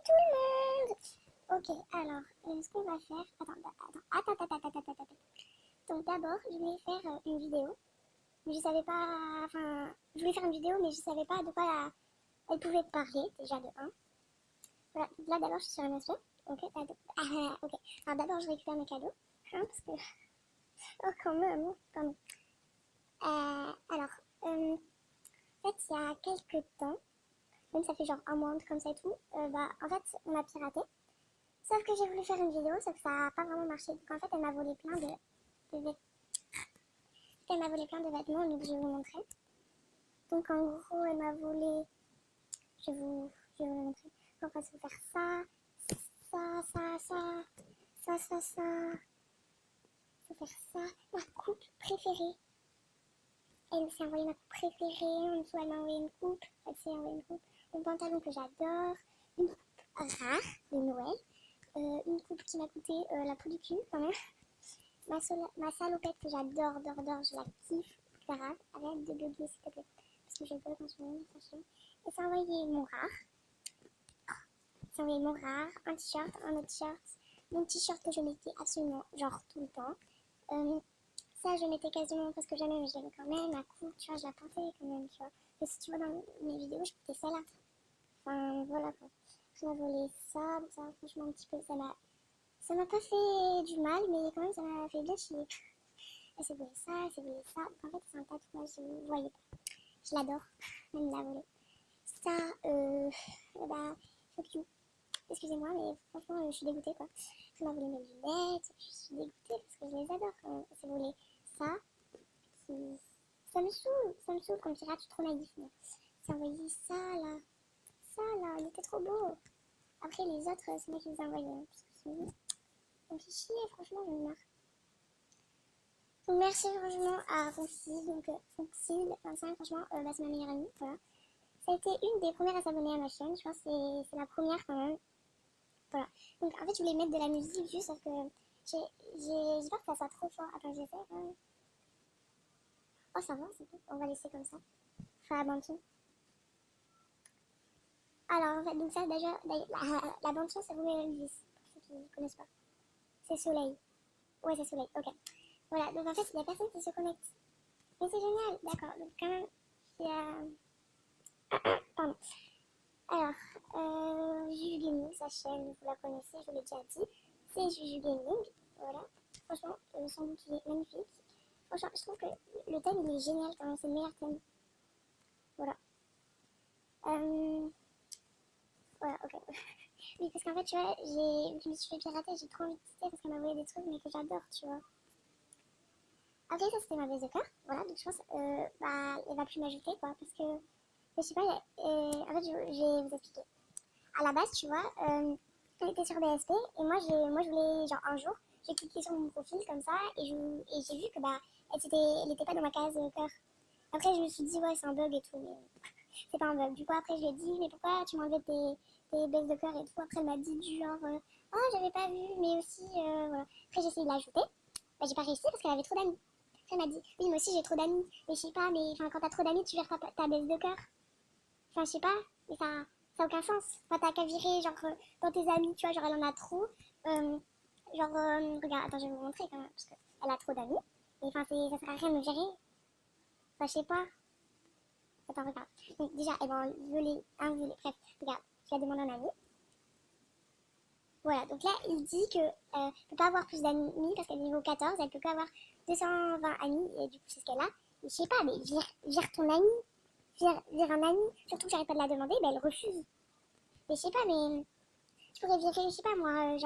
tout le monde! Ok, alors, ce qu'on va faire... Attends. Donc d'abord, je voulais faire une vidéo. Mais je savais pas... Enfin, je voulais faire une vidéo, mais je savais pas de quoi elle pouvait parler, déjà de un. Voilà, donc là d'abord, je suis sur un aspect. Ok, ok. Alors d'abord, je récupère mes cadeaux. Hein, parce que... Oh, quand même, pardon. Alors, en fait, il y a quelques temps, même ça fait genre un mois, comme ça et tout, en fait, on m'a piraté. Sauf que j'ai voulu faire une vidéo, sauf que ça n'a pas vraiment marché. Donc en fait, elle m'a volé plein de vêtements. Elle m'a volé plein de vêtements, donc je vais vous montrer. Donc en gros, elle m'a volé... Je vais vous montrer. Donc on va se faire ça, ça. Je vais faire ça. Ma coupe préférée. Elle s'est envoyé ma coupe préférée. En dessous, elle m'a envoyé une coupe. Elle s'est envoyé une coupe. Un pantalon que j'adore. Une coupe rare de Noël. Une coupe qui m'a coûté la peau du cul quand même. Ma salopette que j'adore, je la kiffe. Grave. Arrête de bugger s'il te plaît. Parce que je bug en ce moment, c'est chiant. Et ça a envoyé mon rare. Ça a envoyé mon rare. Un t-shirt, un autre t-shirt. Mon t-shirt que je mettais absolument genre tout le temps. Ça, je mettais quasiment parce que jamais, mais je l'aimais quand même. Ma coupe, tu vois, je la portais quand même, tu vois. Et si tu vois dans mes vidéos, je portais celle-là. Enfin, voilà quoi. Je m'a volé ça, ça, franchement, un petit peu, ça m'a pas fait du mal, mais quand même, ça m'a fait bien chier. Elle s'est volé ça, elle s'est volé ça. Donc, en fait, c'est un tatouage, vous voyez pas. Je l'adore, elle me l'a volé. Ça, fuck you. Excusez-moi, mais franchement, je suis dégoûtée quoi. Ça m'a volé mes lunettes, je suis dégoûtée parce que je les adore quand même. Elle s'est volé ça, qui... ça me saoule comme pirate, je suis trop naïf. C'est envoyé ça là, il était trop beau. Après les autres, c'est moi qui les ai envoyés, hein, parce que sinon, ça me fait chier, franchement, j'en ai marre. Donc merci franchement à Foncille, donc Foncille25, franchement, c'est ma meilleure amie, voilà. Ça a été une des premières à s'abonner à ma chaîne, je pense que c'est la première quand même. Voilà. Donc en fait, je voulais mettre de la musique juste, sauf que j'ai peur que ça soit trop fort. Attends, j'essaie. Oh, ça va, c'est bon. On va laisser comme ça. Enfin, la bande son. Alors, en fait, donc ça, déjà, la bande son, c'est Romeo Elvis, pour ceux qui ne connaissent pas. C'est Soleil. Ouais, c'est Soleil, ok. Voilà, donc en fait, il n'y a personne qui se connecte. Mais c'est génial, d'accord. Donc quand même, il y a... Pardon. Alors, Juju Gaming, sa chaîne, vous la connaissez, je vous l'ai déjà dit. C'est Juju Gaming, voilà. Franchement, son look, il est magnifique. Franchement, je trouve que le thème, il est génial quand même, c'est le meilleur thème. Voilà. Voilà, ok. Oui, parce qu'en fait, tu vois, je me suis fait pirater, j'ai trop envie de quitter parce qu'elle m'a envoyé des trucs, mais que j'adore, tu vois. Après, ça, c'était ma baisse de cœur. Voilà, donc je pense, elle va plus m'ajouter, quoi, parce que, je sais pas, en fait, je vais vous expliquer. À la base, tu vois, elle était sur BSP, et moi, je voulais, genre, un jour, j'ai cliqué sur mon profil, comme ça, et j'ai vu que, elle était pas dans ma case cœur. Après, je me suis dit, ouais, c'est un bug et tout, mais c'est pas un bug. Du coup, après, je lui ai dit, mais pourquoi tu m'enlevais tes baisses de cœur et tout. Après, elle m'a dit du genre, oh, j'avais pas vu, mais aussi, voilà. Après, j'ai essayé de l'ajouter. Bah, j'ai pas réussi parce qu'elle avait trop d'amis. Après, elle m'a dit, oui, moi aussi, j'ai trop d'amis. Mais je sais pas, mais quand t'as trop d'amis, tu gères ta baisse de cœur. Enfin, je sais pas, mais ça a aucun sens. Enfin, t'as qu'à virer, genre, dans tes amis, tu vois, genre, elle en a trop. Regarde, attends, je vais vous montrer quand même, parce qu'elle a trop d'amis. Et enfin, ça sert à rien de me gérer. Enfin, je sais pas. Attends, regarde. Donc, déjà, elle va en violer. Bref, regarde, je la demande à un ami. Voilà, donc là, il dit que peut pas avoir plus d'amis parce qu'elle est niveau 14, elle peut que avoir 220 amis, et du coup, c'est ce qu'elle a. Mais je sais pas, mais vire ton ami, vire un ami, surtout que j'arrête pas de la demander, elle refuse. Mais je sais pas, mais tu pourrais virer, je sais pas moi,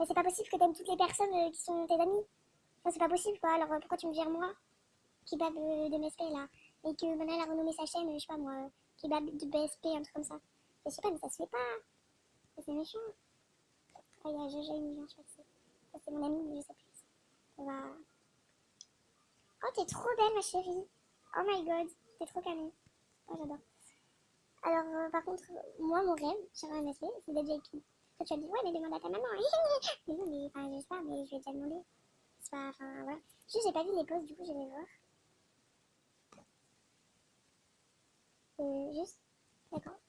c'est pas possible que t'aimes toutes les personnes qui sont tes amis. Enfin, c'est pas possible quoi, alors pourquoi tu me vires moi, qui bave de MSP là, et que maintenant elle a renommé sa chaîne, je sais pas moi, qui bave de BSP, un truc comme ça. Je sais pas, mais ça se fait pas, c'est méchant. Ah, il y a Jojo Emilien, je sais pas qui c'est. Ça, c'est mon ami, mais je sais plus. On va... Oh, t'es trop belle, ma chérie. Oh my god, t'es trop canon. Oh, j'adore. Alors, par contre, moi, mon rêve, sur un MSP, c'est d'être VIP. Toi, tu vas te dire, ouais, mais demande à ta maman. Mais non, mais enfin, je sais pas, mais je vais déjà demander. C'est pas, enfin, voilà. Juste, j'ai pas vu les posts, du coup, je vais les voir. Juste, d'accord.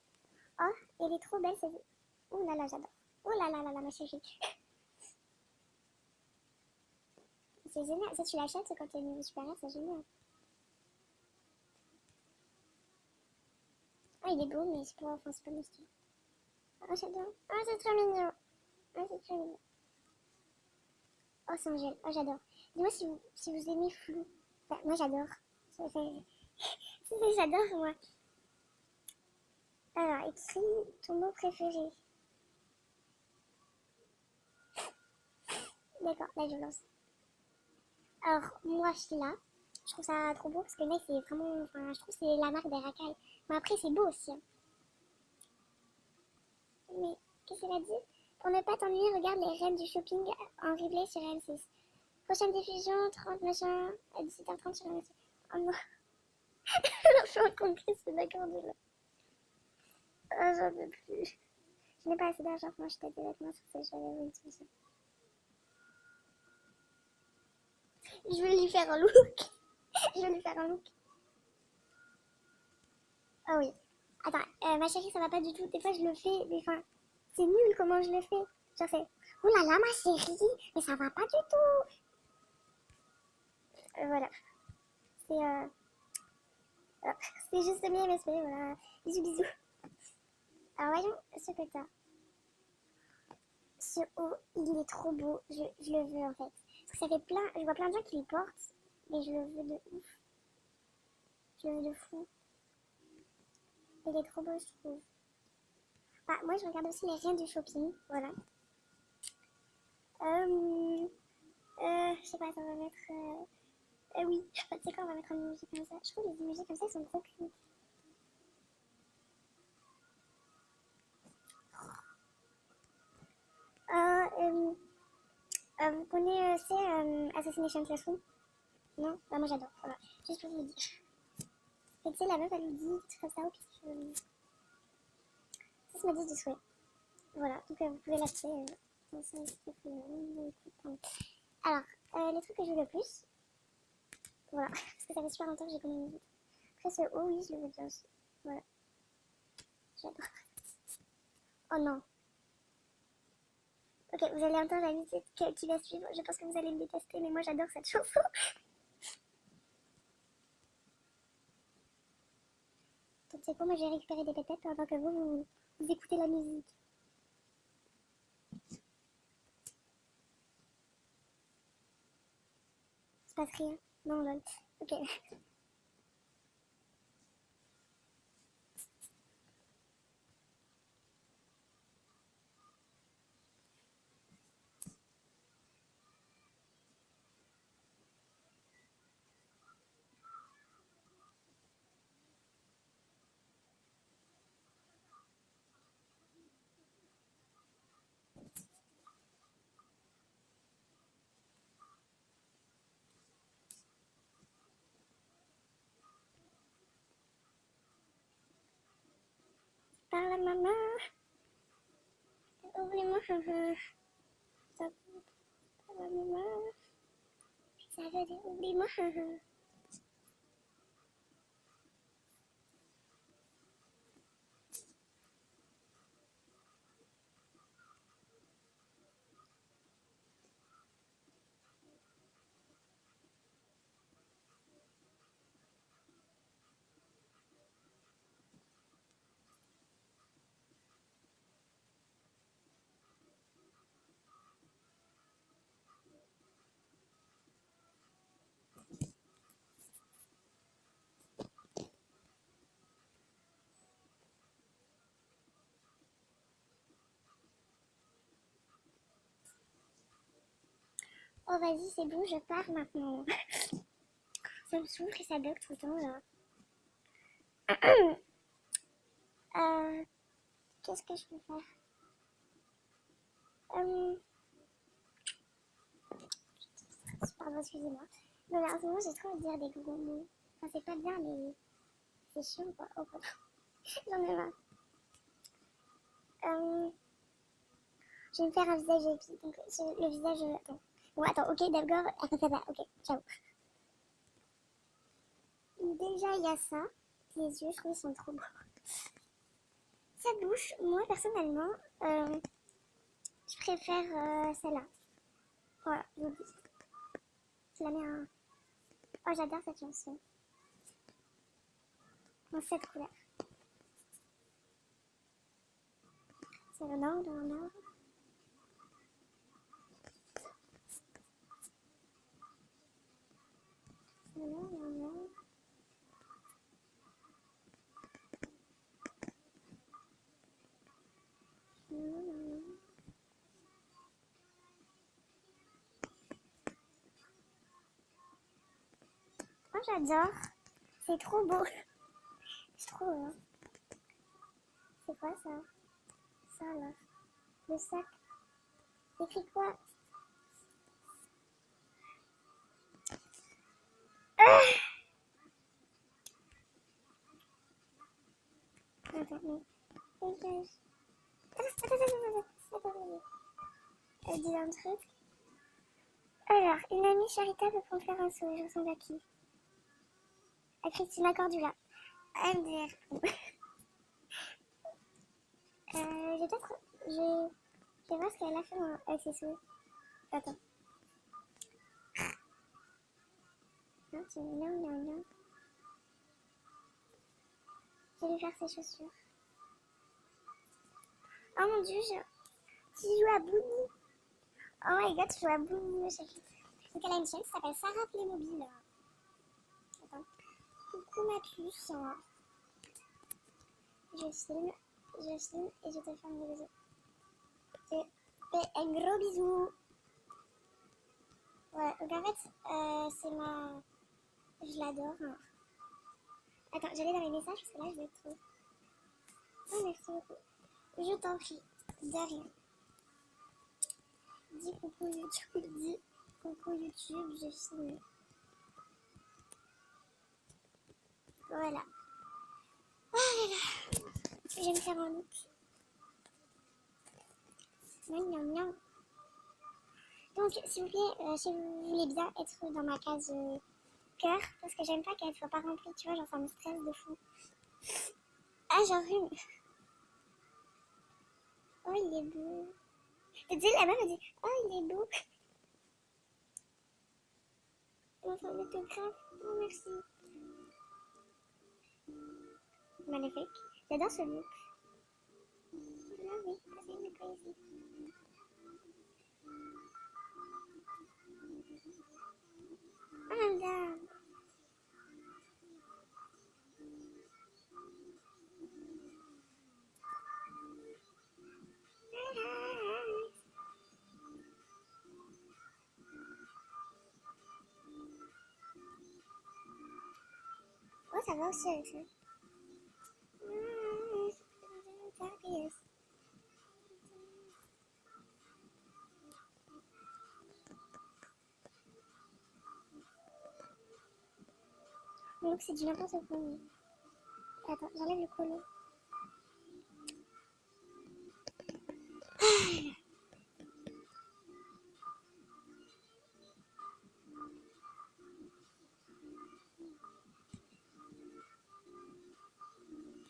Oh, elle est trop belle, cette... Oh là là, j'adore. Oh là là, ma chérie. C'est génial. Ça, tu l'achètes quand t'es niveau supérieur, c'est génial. Ah, il est beau, mais c'est pas mon style. Oh, j'adore. Oh, c'est trop mignon. Oh, c'est trop mignon. Oh, c'est Angèle. Oh, j'adore. Dis-moi si vous aimez Flou. Enfin, moi, j'adore. J'adore, moi. Alors, écris ton mot préféré. D'accord, la violence. Alors, moi, Sheila, je trouve ça trop beau parce que le mec, c'est vraiment. Enfin, je trouve que c'est la marque des racailles. Mais après, c'est beau aussi, hein. Mais, qu'est-ce qu'elle a dit? Pour ne pas t'ennuyer, regarde les reines du shopping en replay sur M6. Prochaine diffusion, 30 machin, à 17h30 sur M6. Oh non, je suis en compris, c'est d'accord de là. Oh, j'en peux plus. Je n'ai pas assez d'argent pour m'acheter des vêtements sur ce jeu, oui, tout ça. Je vais lui faire un look. Je vais lui faire un look. Ah oui. Attends, ma chérie, ça va pas du tout. Des fois, je le fais, mais enfin, c'est nul comment je le fais. Genre, c'est oh là là, ma chérie, mais ça va pas du tout. Voilà. C'est c'est juste bien respect, voilà. Bisous, bisous. Alors, voyons ce que t'as. Ce haut, il est trop beau. Je le veux en fait. Parce que ça fait plein. Je vois plein de gens qui le portent, mais je le veux de ouf. Je le veux de fou. Il est trop beau, je trouve. Bah, moi, je regarde aussi les riens du shopping. Voilà. Je sais pas, ça va mettre. Oui, tu sais quoi, on va mettre un emoji comme ça. Je trouve les emojis comme ça, ils sont trop cute. Vous connaissez Assassination Classroom? Non? Bah, moi j'adore. Voilà. Juste pour vous dire. Et tu sais, la meuf, elle lui dit des trucs comme ça, puis ça se m'a dit du souhait. Voilà, donc vous pouvez l'acheter. Alors, les trucs que je veux le plus. Voilà, parce que ça fait super longtemps que j'ai commandé une. Après, ce haut, oui, je le veux bien aussi. Voilà, j'adore. Oh non. Ok, vous allez entendre la musique qui va suivre. Je pense que vous allez me détester, mais moi j'adore cette chanson. Donc c'est quoi, moi j'ai récupéré des pépettes pendant que vous écoutez la musique. Il se passe rien. Non, lol. Ok. Par la maman. Oublie-moi. Ça, par la maman. Ça veut dire oublie-moi. Oh vas-y, c'est bon, je pars maintenant. Ça me saoule et ça bug tout le temps là. Euh, Qu'est-ce que je peux faire? Pardon, excusez-moi. Non, mais en ce moment, j'ai trop envie de dire des gros mots. Enfin, c'est pas bien, mais c'est chiant, quoi. Oh, pardon. J'en ai marre. Euh, je vais me faire un visage épique. Donc, le visage. Attends. Bon, attends, ok, d'abord. Attends, ça. Ok, ciao. Donc, déjà, il y a ça. Les yeux, je trouve, ils sont trop beaux. Ça cette bouche, moi personnellement, je préfère celle-là. Voilà, je vous le dis. Je la mets en... Oh, j'adore cette chanson. Dans cette couleur. C'est le nord, le nord. C'est le nord, le nord. Oh, j'adore. C'est trop beau. C'est trop beau. C'est quoi ça? Ça là. Le sac. C'est écrit quoi? Attends, mais... Attends. Elle dit un truc. Alors, une amie charitable pour me faire un sourire, je ressemble à qui? À Christina Cordula. MDR. J'ai peut-être... Je vais voir ce qu'elle a fait avec ses souhaits. Attends. Non, c'est non. Je vais lui faire ses chaussures. Oh mon dieu, tu joues à Bouni. Oh my god, tu joues à Bouni, ma chérie. Donc elle a une chaîne qui s'appelle Sarah Playmobil. Attends. Coucou ma puce. Je filme et je te fais un gros bisou. Je te fais un gros bisou. Ouais, donc en fait, c'est ma... Je l'adore. Attends, j'allais dans les messages parce que là je vais trop. Oh, merci beaucoup. Je t'en prie. De rien. Dis coucou YouTube. Dis coucou YouTube. Je filme. Voilà. Oh là là. Je vais me faire un look. Miam. Donc, s'il vous plaît, si vous voulez bien être dans ma case cœur, parce que j'aime pas qu'elle soit pas remplie, tu vois, genre ça me stresse de fou. Ah, j'en rhume. Oh, il est beau. Et tu sais, la meuf me dit, oh, il est beau. Elle m'a fait un autographe. Oh, merci. Magnifique. J'adore ce look. Ah oui, c'est une poésie. Oh, madame. Oh, ça va aussi avec ça. Donc c'est du n'importe quoi. Mais... Attends, j'enlève le colo.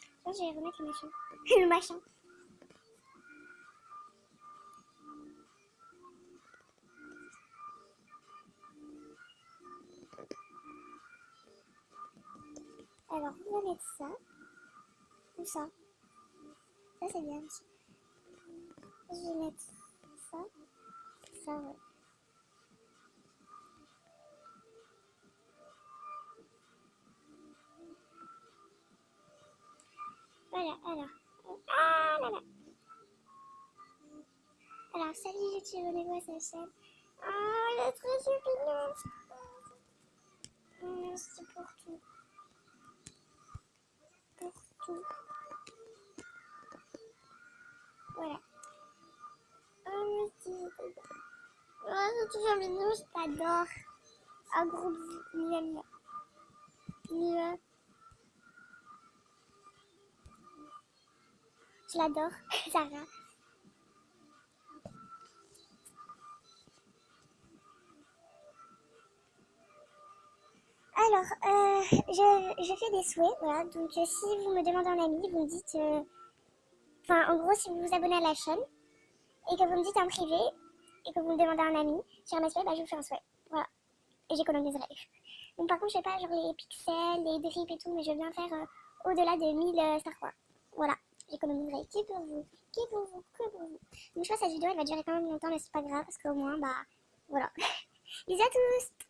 Je pense que je vais remettre le machin. Le machin. Alors, on va mettre ça. Ou ça. Ça, c'est bien aussi. Je vais mettre ça. Ça, ouais. Voilà, alors. Ah là là. Alors, salut YouTube, abonnez-vous à sa chaîne. Ah, elle est très mignonne. Merci pour tout. Pour tout. Voilà. Oh, merci. Oh, c'est toujours mignon, je t'adore. Un gros bisou. Mia. Je l'adore, Sarah. Alors, je fais des souhaits, voilà. Donc, si vous me demandez un ami, vous me dites Enfin, en gros, si vous vous abonnez à la chaîne et que vous me dites en privé et que vous me demandez un ami sur mes souhaits, bah je vous fais un souhait. Voilà. Et j'économiserai. Donc par contre, je sais pas, genre les pixels, les drips et tout, mais je veux bien faire au-delà de 1000 Star Wars. Voilà. J'économiserai. Qui pour vous? Qui pour vous? Que pour vous? Donc je pense que cette vidéo, elle va durer quand même longtemps, mais c'est pas grave, parce qu'au moins, bah, voilà. Bisous à tous!